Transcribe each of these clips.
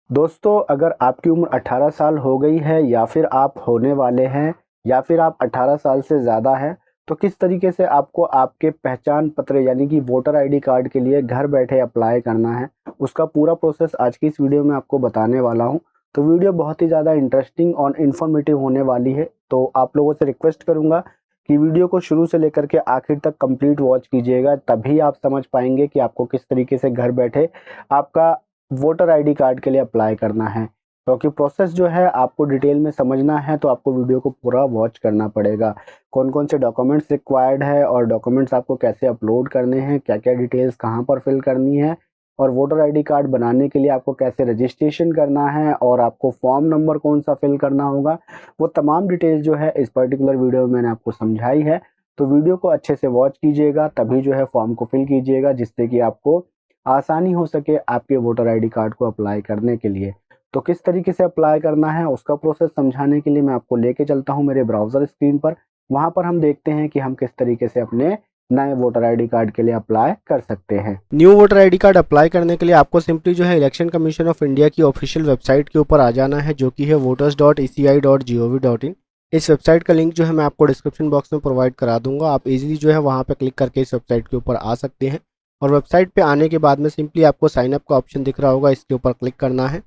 दोस्तों, अगर आपकी उम्र 18 साल हो गई है या फिर आप होने वाले हैं या फिर आप 18 साल से ज़्यादा हैं, तो किस तरीके से आपको आपके पहचान पत्र यानी कि वोटर आईडी कार्ड के लिए घर बैठे अप्लाई करना है, उसका पूरा प्रोसेस आज की इस वीडियो में आपको बताने वाला हूं। तो वीडियो बहुत ही ज़्यादा इंटरेस्टिंग और इन्फॉर्मेटिव होने वाली है। तो आप लोगों से रिक्वेस्ट करूँगा कि वीडियो को शुरू से लेकर के आखिर तक कंप्लीट वॉच कीजिएगा, तभी आप समझ पाएंगे कि आपको किस तरीके से घर बैठे आपका वोटर आईडी कार्ड के लिए अप्लाई करना है। क्योंकि प्रोसेस जो है आपको डिटेल में समझना है, तो आपको वीडियो को पूरा वॉच करना पड़ेगा। कौन-कौन से डॉक्यूमेंट्स रिक्वायर्ड है और डॉक्यूमेंट्स आपको कैसे अपलोड करने हैं, क्या-क्या डिटेल्स कहाँ पर फिल करनी है और वोटर आईडी कार्ड बनाने के लिए आपको कैसे रजिस्ट्रेशन करना है और आपको फॉर्म नंबर कौन-सा फिल करना होगा, वो तमाम डिटेल्स जो है इस पर्टिकुलर वीडियो में मैंने आपको समझाई है। तो वीडियो को अच्छे से वॉच कीजिएगा, तभी जो है फॉर्म को फिल कीजिएगा, जिससे कि आपको आसानी हो सके आपके वोटर आईडी कार्ड को अप्लाई करने के लिए। तो किस तरीके से अप्लाई करना है उसका प्रोसेस समझाने के लिए मैं आपको लेके चलता हूँ मेरे ब्राउज़र स्क्रीन पर। वहाँ पर हम देखते हैं कि हम किस तरीके से अपने नए वोटर आईडी कार्ड के लिए अप्लाई कर सकते हैं। New voter ID card apply करने के लिए आपको सिंपली जो है इलेक्शन कमीशन ऑफ इंडिया की ऑफिशियल वेबसाइट के ऊपर आ जाना है, जो कि है voters.eci.gov.in। इस वेबसाइट का लिंक जो है मैं आपको डिस्क्रिप्शन बॉक्स में प्रोवाइड करा दूंगा। आप इजीली जो है वहाँ पे क्लिक करके इस वेबसाइट के ऊपर आ सकते हैं। और वेबसाइट पे आने के बाद में सिंपली आपको साइन अप का ऑप्शन दिख रहा होगा, इसके ऊपर क्लिक करना है।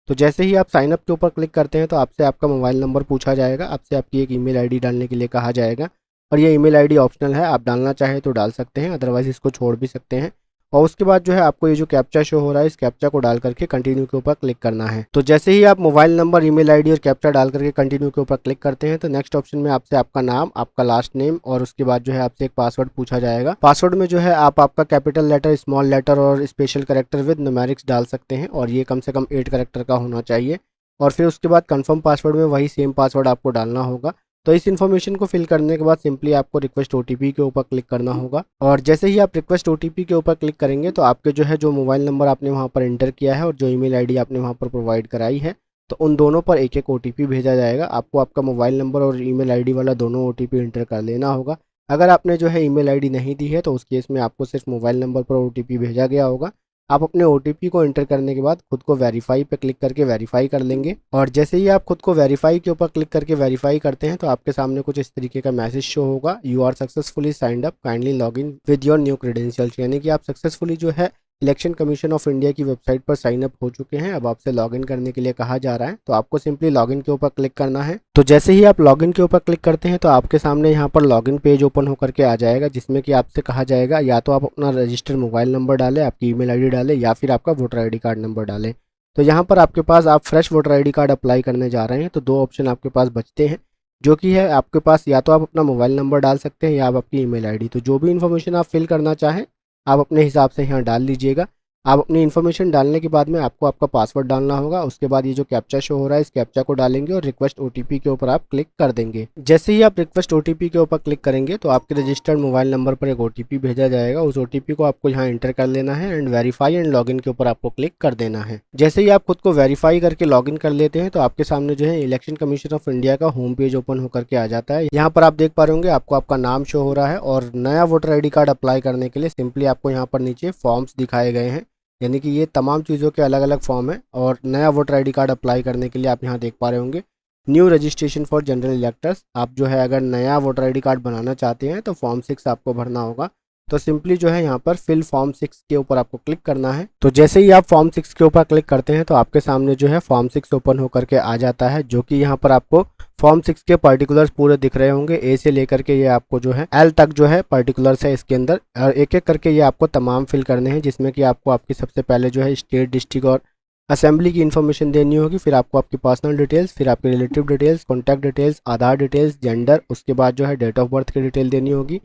तो जैसे ही आप साइन अप के ऊपर क्लिक करते हैं तो आपसे आपका मोबाइल नंबर पूछा जाएगा, आपसे आपकी एक ईमेल आईडी डालने के लिए कहा जाएगा। और ये ईमेल आईडी ऑप्शनल है, आप डालना चाहें तो डाल सकते हैं, अदरवाइज़ इसको छोड़ भी सकते हैं। और उसके बाद जो है आपको ये जो कैप्चा शो हो रहा है, इस कैप्चा को डाल करके कंटिन्यू के ऊपर क्लिक करना है। तो जैसे ही आप मोबाइल नंबर, ईमेल आईडी और कैप्चा डाल करके कंटिन्यू के ऊपर क्लिक करते हैं तो नेक्स्ट ऑप्शन में आपसे आपका नाम, आपका लास्ट नेम और उसके बाद जो है आपसे एक पासवर्ड पूछा जाएगा। पासवर्ड में जो है आप आपका कैपिटल लेटर, स्मॉल लेटर और स्पेशल कैरेक्टर विद न्यूमेरिक्स डाल सकते हैं, और ये कम से कम 8 कैरेक्टर का होना चाहिए। और फिर उसके बाद कंफर्म पासवर्ड में वही सेम पासवर्ड आपको डालना होगा। तो इस इन्फॉर्मेशन को फिल करने के बाद सिंपली आपको रिक्वेस्ट ओटीपी के ऊपर क्लिक करना होगा। और जैसे ही आप रिक्वेस्ट ओटीपी के ऊपर क्लिक करेंगे तो आपके जो है जो मोबाइल नंबर आपने वहाँ पर एंटर किया है और जो ईमेल आईडी आपने वहाँ पर प्रोवाइड कराई है, तो उन दोनों पर एक एक ओटीपी भेजा जाएगा। आपको आपका मोबाइल नंबर और ईमेल आईडी वाला दोनों ओटीपी एंटर कर लेना होगा। अगर आपने जो है ईमेल आईडी नहीं दी है तो उस केस में आपको सिर्फ मोबाइल नंबर पर ओटीपी भेजा गया होगा। आप अपने ओटीपी को एंटर करने के बाद खुद को वेरीफाई पे क्लिक करके वेरीफाई कर लेंगे। और जैसे ही आप खुद को वेरीफाई के ऊपर क्लिक करके वेरीफाई करते हैं तो आपके सामने कुछ इस तरीके का मैसेज शो होगा, you are successfully signed up, kindly log in with your new credentials. यानी कि आप सक्सेसफुली जो है इलेक्शन कमीशन ऑफ इंडिया की वेबसाइट पर साइन अप हो चुके हैं। अब आपसे लॉगिन करने के लिए कहा जा रहा है, तो आपको सिंपली लॉगिन के ऊपर क्लिक करना है। तो जैसे ही आप लॉगिन के ऊपर क्लिक करते हैं तो आपके सामने यहाँ पर लॉगिन पेज ओपन होकर के आ जाएगा, जिसमें कि आपसे कहा जाएगा या तो आप अपना रजिस्टर्ड मोबाइल नंबर डालें, आपकी ईमेल आईडी डालें या फिर आपका वोटर आईडी कार्ड नंबर डालें। तो यहाँ पर आपके पास, आप fresh voter ID card apply करने जा रहे हैं तो दो ऑप्शन आपके पास बचते हैं, जो कि है आपके पास या तो आप अपना मोबाइल नंबर डाल सकते हैं या आप आपकी ईमेल आईडी। तो जो भी इन्फॉर्मेशन आप फिल करना चाहें आप अपने हिसाब से यहाँ डाल लीजिएगा। आप अपनी इन्फॉर्मेशन डालने के बाद में आपको आपका पासवर्ड डालना होगा। उसके बाद ये जो कैप्चा शो हो रहा है, इस कैप्चा को डालेंगे और रिक्वेस्ट ओटीपी के ऊपर आप क्लिक कर देंगे। जैसे ही आप रिक्वेस्ट ओटीपी के ऊपर क्लिक करेंगे तो आपके रजिस्टर्ड मोबाइल नंबर पर एक ओटीपी भेजा जाएगा। उस ओटीपी को आपको यहाँ एंटर कर लेना है एंड वेरीफाई एंड लॉगिन के ऊपर आपको क्लिक कर देना है। जैसे ही आप खुद को वेरीफाई करके लॉगिन कर लेते हैं तो आपके सामने जो है इलेक्शन कमीशन ऑफ इंडिया का होम पेज ओपन होकर के आ जाता है। यहाँ पर आप देख पा रहे होंगे आपको आपका नाम शो हो रहा है। और नया वोटर आईडी कार्ड अप्लाई करने के लिए सिंपली आपको यहाँ पर नीचे फॉर्म्स दिखाए गए हैं, यानी कि ये तमाम चीज़ों के अलग अलग फॉर्म है। और नया वोटर आईडी कार्ड अप्लाई करने के लिए आप यहाँ देख पा रहे होंगे new registration for general electors. आप जो है अगर नया वोटर आईडी कार्ड बनाना चाहते हैं तो फॉर्म 6 आपको भरना होगा। तो सिंपली जो है यहाँ पर फिल फॉर्म 6 के ऊपर आपको क्लिक करना है। तो जैसे ही आप फॉर्म 6 के ऊपर क्लिक करते हैं तो आपके सामने जो है फॉर्म 6 ओपन होकर के आ जाता है, जो कि यहाँ पर आपको फॉर्म 6 के पर्टिकुलर्स पूरे दिख रहे होंगे, ए से लेकर के ये आपको जो है एल तक जो है पर्टिकुलर्स है इसके अंदर। और एक एक करके ये आपको तमाम फिल करने हैं, जिसमें कि आपको आपकी सबसे पहले जो है स्टेट, डिस्ट्रिक्ट और असेंबली की इन्फॉर्मेशन देनी होगी। फिर आपको आपकी पर्सनल डिटेल्स, फिर आपके रिलेटिव डिटेल्स, कॉन्टैक्ट डिटेल्स, आधार डिटेल्स, जेंडर, उसके बाद जो है डेट ऑफ बर्थ की डिटेल देनी होगी,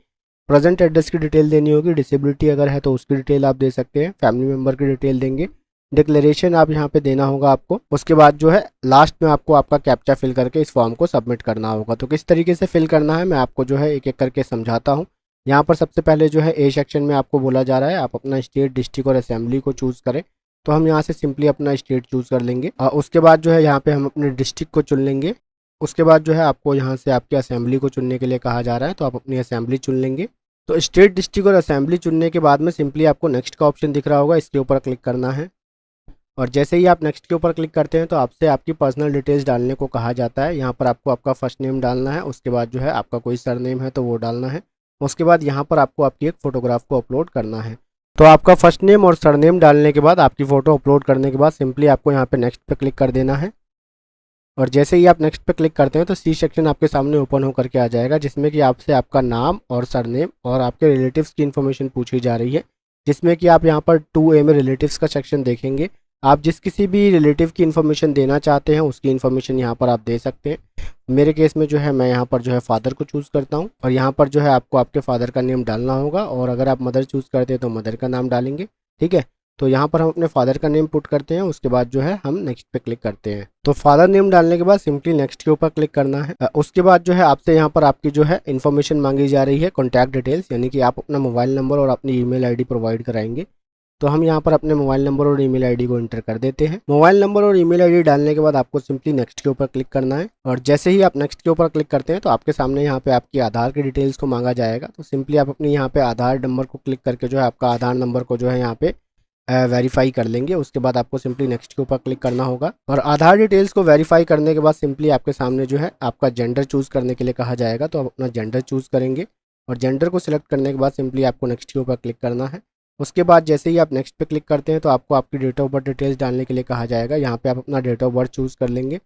प्रेजेंट एड्रेस की डिटेल देनी होगी, डिसेबिलिटी अगर है तो उसकी डिटेल आप दे सकते हैं, फैमिली मेम्बर की डिटेल देंगे, डिक्लेरेशन आप यहाँ पे देना होगा आपको। उसके बाद जो है लास्ट में आपको आपका कैप्चा फिल करके इस फॉर्म को सबमिट करना होगा। तो किस तरीके से फिल करना है मैं आपको जो है एक एक करके समझाता हूँ। यहाँ पर सबसे पहले जो है ए सेक्शन में आपको बोला जा रहा है आप अपना स्टेट, डिस्ट्रिक्ट और असेंबली को चूज़ करें। तो हम यहाँ से सिंपली अपना स्टेट चूज़ कर लेंगे। उसके बाद जो है यहाँ पे हम अपने डिस्ट्रिक्ट को चुन लेंगे। उसके बाद जो है आपको यहाँ से आपकी असेंबली को चुनने के लिए कहा जा रहा है, तो आप अपनी असेंबली चुन लेंगे। तो स्टेट, डिस्ट्रिक्ट और असेंबली चुनने के बाद में सिंपली आपको नेक्स्ट का ऑप्शन दिख रहा होगा, इसके ऊपर क्लिक करना है। और जैसे ही आप नेक्स्ट के ऊपर क्लिक करते हैं तो आपसे आपकी पर्सनल डिटेल्स डालने को कहा जाता है। यहाँ पर आपको आपका फर्स्ट नेम डालना है, उसके बाद जो है आपका कोई सरनेम है तो वो डालना है। उसके बाद यहाँ पर आपको आपकी एक फ़ोटोग्राफ को अपलोड करना है। तो आपका फर्स्ट नेम और सरनेम डालने के बाद आपकी फ़ोटो अपलोड करने के बाद सिंपली आपको यहाँ पे नेक्स्ट पे क्लिक कर देना है। और जैसे ही आप नेक्स्ट पे क्लिक करते हैं तो सी सेक्शन आपके सामने ओपन होकर के आ जाएगा, जिसमें कि आपसे आपका नाम और सरनेम और आपके रिलेटिव्स की इन्फॉर्मेशन पूछी जा रही है। जिसमें कि आप यहाँ पर 2A में रिलेटिव्स का सेक्शन देखेंगे। आप जिस किसी भी रिलेटिव की इन्फॉर्मेशन देना चाहते हैं उसकी इन्फॉर्मेशन यहाँ पर आप दे सकते हैं। मेरे केस में जो है मैं यहाँ पर जो है फादर को चूज़ करता हूँ, और यहाँ पर जो है आपको आपके फादर का नेम डालना होगा, और अगर आप मदर चूज़ करते हैं तो मदर का नाम डालेंगे। ठीक है, तो यहाँ पर हम अपने फादर का नेम पुट करते हैं, उसके बाद जो है हम नेक्स्ट पे क्लिक करते हैं। तो फादर नेम डालने के बाद सिंपली नेक्स्ट के ऊपर क्लिक करना है। उसके बाद जो है आपसे यहाँ पर आपकी जो है इन्फॉर्मेशन मांगी जा रही है, कॉन्टैक्ट डिटेल्स, यानी कि आप अपना मोबाइल नंबर और अपनी ईमेल आईडी प्रोवाइड कराएंगे। तो हम यहाँ पर अपने मोबाइल नंबर और ईमेल आईडी को एंटर कर देते हैं। मोबाइल नंबर और ईमेल आईडी डालने के बाद आपको सिंपली नेक्स्ट के ऊपर क्लिक करना है। और जैसे ही आप नेक्स्ट के ऊपर क्लिक करते हैं तो आपके सामने यहाँ पे आपकी आधार की डिटेल्स को मांगा जाएगा। तो सिंपली आप अपनी यहाँ पे आधार नंबर को क्लिक करके जो है आपका आधार नंबर को जो है यहाँ पे वेरीफाई कर लेंगे। उसके बाद आपको सिंपली नेक्स्ट के ऊपर क्लिक करना होगा। और आधार डिटेल्स को वेरीफाई करने के बाद सिंपली आपके सामने जो है आपका जेंडर चूज़ करने के लिए कहा जाएगा। तो आप अपना जेंडर चूज़ करेंगे, और जेंडर को सिलेक्ट करने के बाद सिंपली आपको नेक्स्ट के ऊपर क्लिक करना है। उसके बाद जैसे ही आप नेक्स्ट पे क्लिक करते हैं तो आपको आपकी डेट ऑफ बर्थ डिटेल्स डालने के लिए कहा जाएगा। यहाँ पे आप अपना डेट ऑफ बर्थ चूज़ कर लेंगे।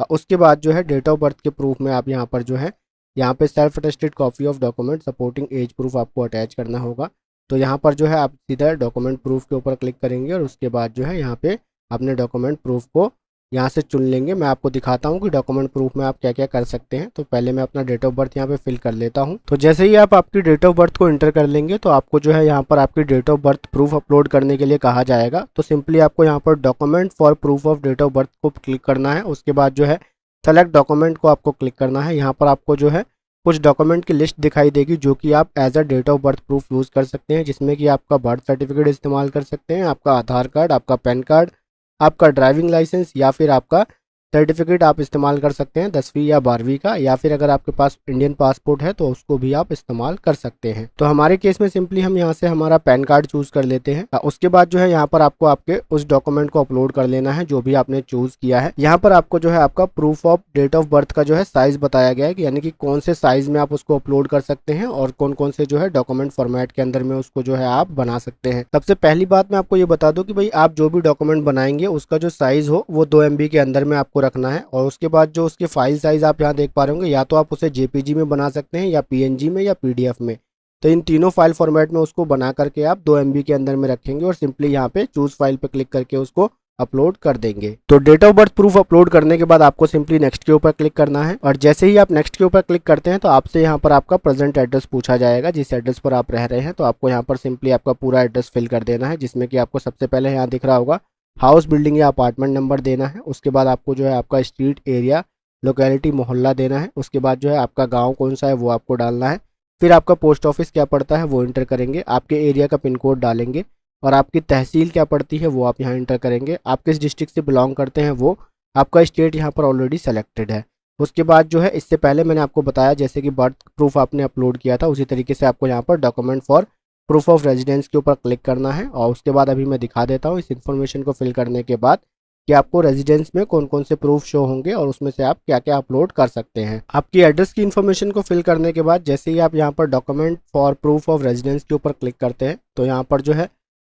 उसके बाद जो है डेट ऑफ बर्थ के प्रूफ में आप यहाँ पर जो है यहाँ पे self attested copy of document supporting age proof आपको अटैच करना होगा। तो यहाँ पर जो है आप सीधा डॉक्यूमेंट प्रूफ के ऊपर क्लिक करेंगे, और उसके बाद जो है यहाँ पे अपने डॉक्यूमेंट प्रूफ को यहाँ से चुन लेंगे। मैं आपको दिखाता हूँ कि डॉक्यूमेंट प्रूफ में आप क्या क्या कर सकते हैं। तो पहले मैं अपना डेट ऑफ बर्थ यहाँ पे फिल कर लेता हूँ। तो जैसे ही आप आपकी डेट ऑफ बर्थ को एंटर कर लेंगे तो आपको जो है यहाँ पर आपकी date of birth proof upload करने के लिए कहा जाएगा। तो सिंपली आपको यहाँ पर document for proof of date of birth को क्लिक करना है। उसके बाद जो है सेलेक्ट डॉक्यूमेंट को आपको क्लिक करना है। यहाँ पर आपको जो है कुछ डॉक्यूमेंट की लिस्ट दिखाई देगी जो कि आप as a date of birth proof use कर सकते हैं, जिसमें कि आपका बर्थ सर्टिफिकेट इस्तेमाल कर सकते हैं, आपका आधार कार्ड, आपका पैन कार्ड, आपका ड्राइविंग लाइसेंस, या फिर आपका सर्टिफिकेट आप इस्तेमाल कर सकते हैं 10वीं या 12वीं का, या फिर अगर आपके पास इंडियन पासपोर्ट है तो उसको भी आप इस्तेमाल कर सकते हैं। तो हमारे केस में सिंपली हम यहाँ से हमारा पैन कार्ड चूज़ कर लेते हैं। उसके बाद जो है यहाँ पर आपको आपके उस डॉक्यूमेंट को अपलोड कर लेना है जो भी आपने चूज़ किया है। यहाँ पर आपको जो है आपका proof of date of birth का जो है साइज़ बताया गया है कि यानी कि कौन से साइज़ में आप उसको अपलोड कर सकते हैं और कौन कौन से जो है डॉक्यूमेंट फॉर्मेट के अंदर में उसको जो है आप बना सकते हैं। सबसे पहली बात मैं आपको ये बता दूं कि भाई आप जो भी डॉक्यूमेंट बनाएंगे उसका जो साइज़ हो वो 2 MB के अंदर में आपको रखना है। और उसके बाद जो उसके फाइल साइज़ आप यहाँ देख पा रहे होंगे, या तो आप उसे JPG में बना सकते हैं, या PNG में, या PDF में। तो इन तीनों फाइल फॉर्मेट में उसको बना करके आप 2 MB के अंदर में रखेंगे, और सिंपली यहाँ पे चूज़ फाइल पे क्लिक करके उसको अपलोड कर देंगे। तो date of birth proof upload करने के बाद आपको सिंपली नेक्स्ट के ऊपर क्लिक करना है। और जैसे ही आप नेक्स्ट के ऊपर क्लिक करते हैं तो आपसे यहाँ पर आपका प्रेजेंट एड्रेस पूछा जाएगा, जिस एड्रेस पर आप रह रहे हैं। तो आपको यहाँ पर सिंपली आपका पूरा एड्रेस फिल कर देना है, जिसमें कि आपको सबसे पहले यहाँ दिख रहा होगा हाउस, बिल्डिंग या अपार्टमेंट नंबर देना है। उसके बाद आपको जो है आपका स्ट्रीट, एरिया, लोकेलिटी, मोहल्ला देना है। उसके बाद जो है आपका गाँव कौन सा है वो आपको डालना है। फिर आपका पोस्ट ऑफिस क्या पड़ता है वो इंटर करेंगे, आपके एरिया का पिन कोड डालेंगे, और आपकी तहसील क्या पड़ती है वो आप यहाँ इंटर करेंगे। आप किस डिस्ट्रिक्ट से बिलोंग करते हैं वो, आपका स्टेट यहाँ पर ऑलरेडी सेलेक्टेड है। उसके बाद जो है इससे पहले मैंने आपको बताया जैसे कि बर्थ प्रूफ आपने अपलोड किया था, उसी तरीके से आपको यहाँ पर document for proof of residence के ऊपर क्लिक करना है। और उसके बाद अभी मैं दिखा देता हूँ इस इन्फॉर्मेशन को फिल करने के बाद कि आपको रेजिडेंस में कौन कौन से प्रूफ शो होंगे और उसमें से आप क्या क्या अपलोड कर सकते हैं। आपकी एड्रेस की इन्फॉर्मेशन को फिल करने के बाद जैसे ही आप यहाँ पर document for proof of residence के ऊपर क्लिक करते हैं तो यहाँ पर जो है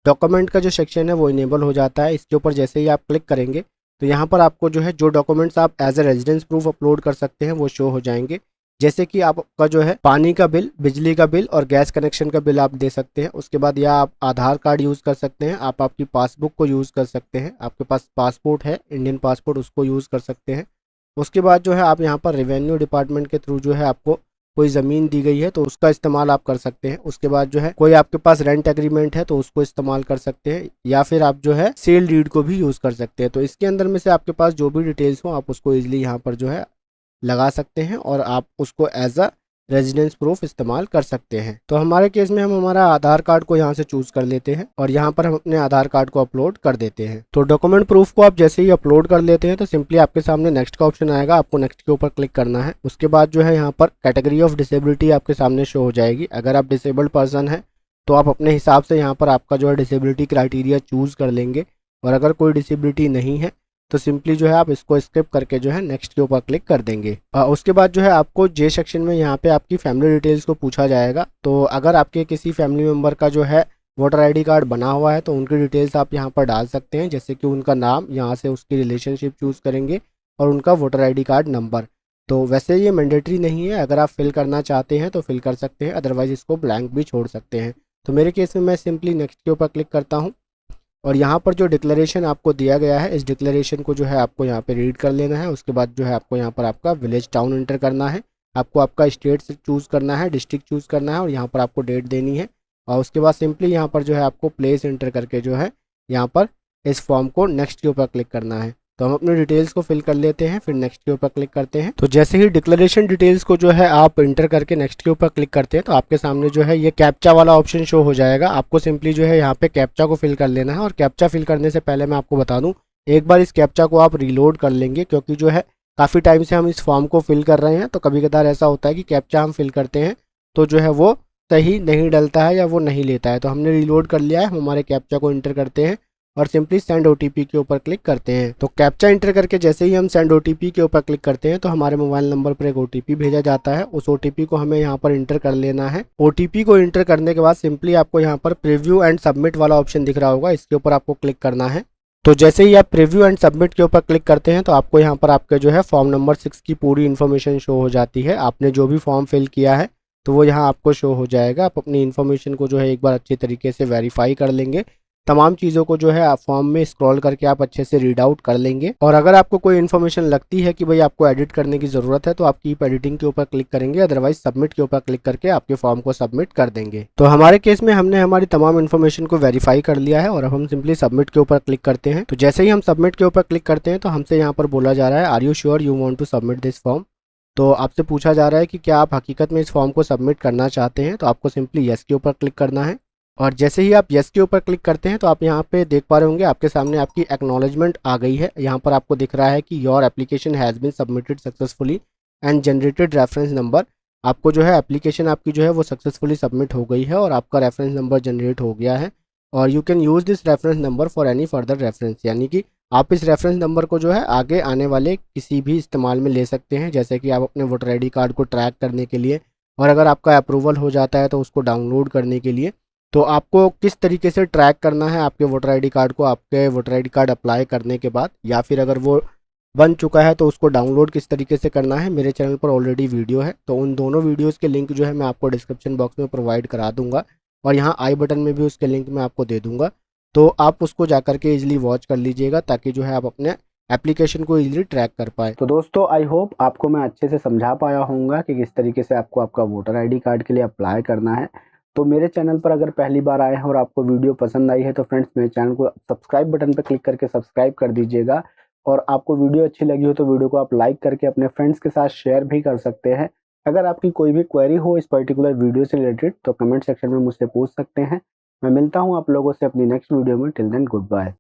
डॉक्यूमेंट का जो सेक्शन है वो इनेबल हो जाता है। इसके ऊपर जैसे ही आप क्लिक करेंगे तो यहाँ पर आपको जो है जो डॉक्यूमेंट्स आप as a residence proof upload कर सकते हैं वो शो हो जाएंगे। जैसे कि आपका जो है पानी का बिल, बिजली का बिल और गैस कनेक्शन का बिल आप दे सकते हैं। उसके बाद या आप आधार कार्ड यूज़ कर सकते हैं, आप आपकी पासबुक को यूज़ कर सकते हैं, आपके पास पासपोर्ट है इंडियन पासपोर्ट उसको यूज़ कर सकते हैं। उसके बाद जो है आप यहाँ पर रेवेन्यू डिपार्टमेंट के थ्रू जो है आपको कोई ज़मीन दी गई है तो उसका इस्तेमाल आप कर सकते हैं। उसके बाद जो है कोई आपके पास रेंट एग्रीमेंट है तो उसको इस्तेमाल कर सकते हैं, या फिर आप जो है सेल डीड को भी यूज़ कर सकते हैं। तो इसके अंदर में से आपके पास जो भी डिटेल्स हो आप उसको ईजिली यहाँ पर जो है लगा सकते हैं और आप उसको एज अ रेजिडेंस प्रूफ इस्तेमाल कर सकते हैं। तो हमारे केस में हम हमारा आधार कार्ड को यहाँ से चूज़ कर लेते हैं और यहाँ पर हम अपने आधार कार्ड को अपलोड कर देते हैं। तो डॉक्यूमेंट प्रूफ को आप जैसे ही अपलोड कर लेते हैं तो सिंपली आपके सामने नेक्स्ट का ऑप्शन आएगा, आपको नेक्स्ट के ऊपर क्लिक करना है। उसके बाद जो है यहाँ पर कैटेगरी ऑफ डिसेबिलिटी आपके सामने शो हो जाएगी। अगर आप डिसेबल्ड पर्सन है तो आप अपने हिसाब से यहाँ पर आपका जो है डिसेबिलिटी क्राइटेरिया चूज़ कर लेंगे। और अगर कोई डिसेबिलिटी नहीं है तो सिंपली जो है आप इसको स्किप करके जो है नेक्स्ट के ऊपर क्लिक कर देंगे। उसके बाद जो है आपको जे सेक्शन में यहाँ पे आपकी फैमिली डिटेल्स को पूछा जाएगा। तो अगर आपके किसी फैमिली मेम्बर का जो है वोटर आईडी कार्ड बना हुआ है तो उनकी डिटेल्स आप यहाँ पर डाल सकते हैं, जैसे कि उनका नाम, यहाँ से उसकी रिलेशनशिप चूज़ करेंगे और उनका वोटर आईडी कार्ड नंबर। तो वैसे ये मैंडेटरी नहीं है, अगर आप फिल करना चाहते हैं तो फिल कर सकते हैं, अदरवाइज़ इसको ब्लैंक भी छोड़ सकते हैं। तो मेरे केस में मैं सिंपली नेक्स्ट के ऊपर क्लिक करता हूँ और यहाँ पर जो डिक्लेरेशन आपको दिया गया है इस डिक्लेरेशन को जो है आपको यहाँ पे रीड कर लेना है। उसके बाद जो है आपको यहाँ पर आपका विलेज टाउन एंटर करना है, आपको आपका स्टेट से चूज़ करना है, डिस्ट्रिक्ट चूज़ करना है और यहाँ पर आपको डेट देनी है। और उसके बाद सिंपली यहाँ पर जो है आपको प्लेस एंटर करके जो है यहाँ पर इस फॉर्म को नेक्स्ट के ऊपर क्लिक करना है। तो हम अपनी डिटेल्स को फिल कर लेते हैं, फिर नेक्स्ट के ऊपर क्लिक करते हैं। तो जैसे ही डिक्लेरेशन डिटेल्स को जो है आप इंटर करके नेक्स्ट के ऊपर क्लिक करते हैं तो आपके सामने जो है ये कैप्चा वाला ऑप्शन शो हो जाएगा। आपको सिंपली जो है यहाँ पे कैप्चा को फिल कर लेना है। और कैप्चा फिल करने से पहले मैं आपको बता दूँ, एक बार इस कैप्चा को आप रीलोड कर लेंगे, क्योंकि जो है काफ़ी टाइम से हम इस फॉर्म को फिल कर रहे हैं। तो कभी कभार ऐसा होता है कि कैप्चा हम फिल करते हैं तो जो है वो सही नहीं डलता है या वो नहीं लेता है। तो हमने रीलोड कर लिया है, हम हमारे कैप्चा को इंटर करते हैं और सिंपली सेंड ओटीपी के ऊपर क्लिक करते हैं। तो कैप्चा इंटर करके जैसे ही हम सेंड ओटीपी के ऊपर क्लिक करते हैं तो हमारे मोबाइल नंबर पर एक ओटीपी भेजा जाता है। उस ओटीपी को हमें यहाँ पर इंटर कर लेना है। ओटीपी को इंटर करने के बाद सिंपली आपको यहाँ पर प्रीव्यू एंड सबमिट वाला ऑप्शन दिख रहा होगा, इसके ऊपर आपको क्लिक करना है। तो जैसे ही आप प्रीव्यू एंड सबमिट के ऊपर क्लिक करते हैं तो आपको यहाँ पर आपके जो है फॉर्म नंबर 6 की पूरी इन्फॉर्मेशन शो हो जाती है। आपने जो भी फॉर्म फिल किया है तो वो यहाँ आपको शो हो जाएगा। आप अपनी इन्फॉर्मेशन को जो है एक बार अच्छे तरीके से वेरीफाई कर लेंगे, तमाम चीज़ों को जो है आप फॉर्म में स्क्रॉल करके आप अच्छे से रीड आउट कर लेंगे। और अगर आपको कोई इन्फॉर्मेशन लगती है कि भाई आपको एडिट करने की ज़रूरत है तो आप कीप एडिटिंग के ऊपर क्लिक करेंगे, अदरवाइज सबमिट के ऊपर क्लिक करके आपके फॉर्म को सबमिट कर देंगे। तो हमारे केस में हमने हमारी तमाम इन्फॉर्मेशन को वेरीफाई कर लिया है और अब हम सिंपली सबमिट के ऊपर क्लिक करते हैं। तो जैसे ही हम सबमिट के ऊपर क्लिक करते हैं तो हमसे यहाँ पर बोला जा रहा है, are you sure you want to submit this form. तो आपसे पूछा जा रहा है कि क्या आप हकीकत में इस फॉर्म को सबमिट करना चाहते हैं। तो आपको सिंपली येस के ऊपर क्लिक करना है। और जैसे ही आप येस के ऊपर क्लिक करते हैं तो आप यहाँ पे देख पा रहे होंगे आपके सामने आपकी एक्नॉलेजमेंट आ गई है। यहाँ पर आपको दिख रहा है कि your application has been submitted successfully and generated reference number. आपको जो है एप्लीकेशन आपकी जो है वो सक्सेसफुली सबमिट हो गई है और आपका रेफरेंस नंबर जनरेट हो गया है। और you can use this reference number for any further reference, यानी कि आप इस रेफरेंस नंबर को जो है आगे आने वाले किसी भी इस्तेमाल में ले सकते हैं, जैसे कि आप अपने वोटर आईडी कार्ड को ट्रैक करने के लिए, और अगर आपका अप्रूवल हो जाता है तो उसको डाउनलोड करने के लिए। तो आपको किस तरीके से ट्रैक करना है आपके वोटर आईडी कार्ड को आपके वोटर आईडी कार्ड अप्लाई करने के बाद, या फिर अगर वो बन चुका है तो उसको डाउनलोड किस तरीके से करना है, मेरे चैनल पर ऑलरेडी वीडियो है। तो उन दोनों वीडियोज़ के लिंक जो है मैं आपको डिस्क्रिप्शन बॉक्स में प्रोवाइड करा दूंगा और यहाँ आई बटन में भी उसके लिंक मैं आपको दे दूंगा। तो आप उसको जा करके ईजिली वॉच कर लीजिएगा ताकि जो है आप अपने एप्लीकेशन को ईजिली ट्रैक कर पाए। तो दोस्तों आई होप आपको मैं अच्छे से समझा पाया होऊंगा कि किस तरीके से आपको आपका वोटर आईडी कार्ड के लिए अप्लाई करना है। तो मेरे चैनल पर अगर पहली बार आए हैं और आपको वीडियो पसंद आई है तो फ्रेंड्स मेरे चैनल को सब्सक्राइब बटन पर क्लिक करके सब्सक्राइब कर दीजिएगा। और आपको वीडियो अच्छी लगी हो तो वीडियो को आप लाइक करके अपने फ्रेंड्स के साथ शेयर भी कर सकते हैं। अगर आपकी कोई भी क्वेरी हो इस पर्टिकुलर वीडियो से रिलेटेड तो कमेंट सेक्शन में मुझसे पूछ सकते हैं। मैं मिलता हूँ आप लोगों से अपनी नेक्स्ट वीडियो में। Till then good bye.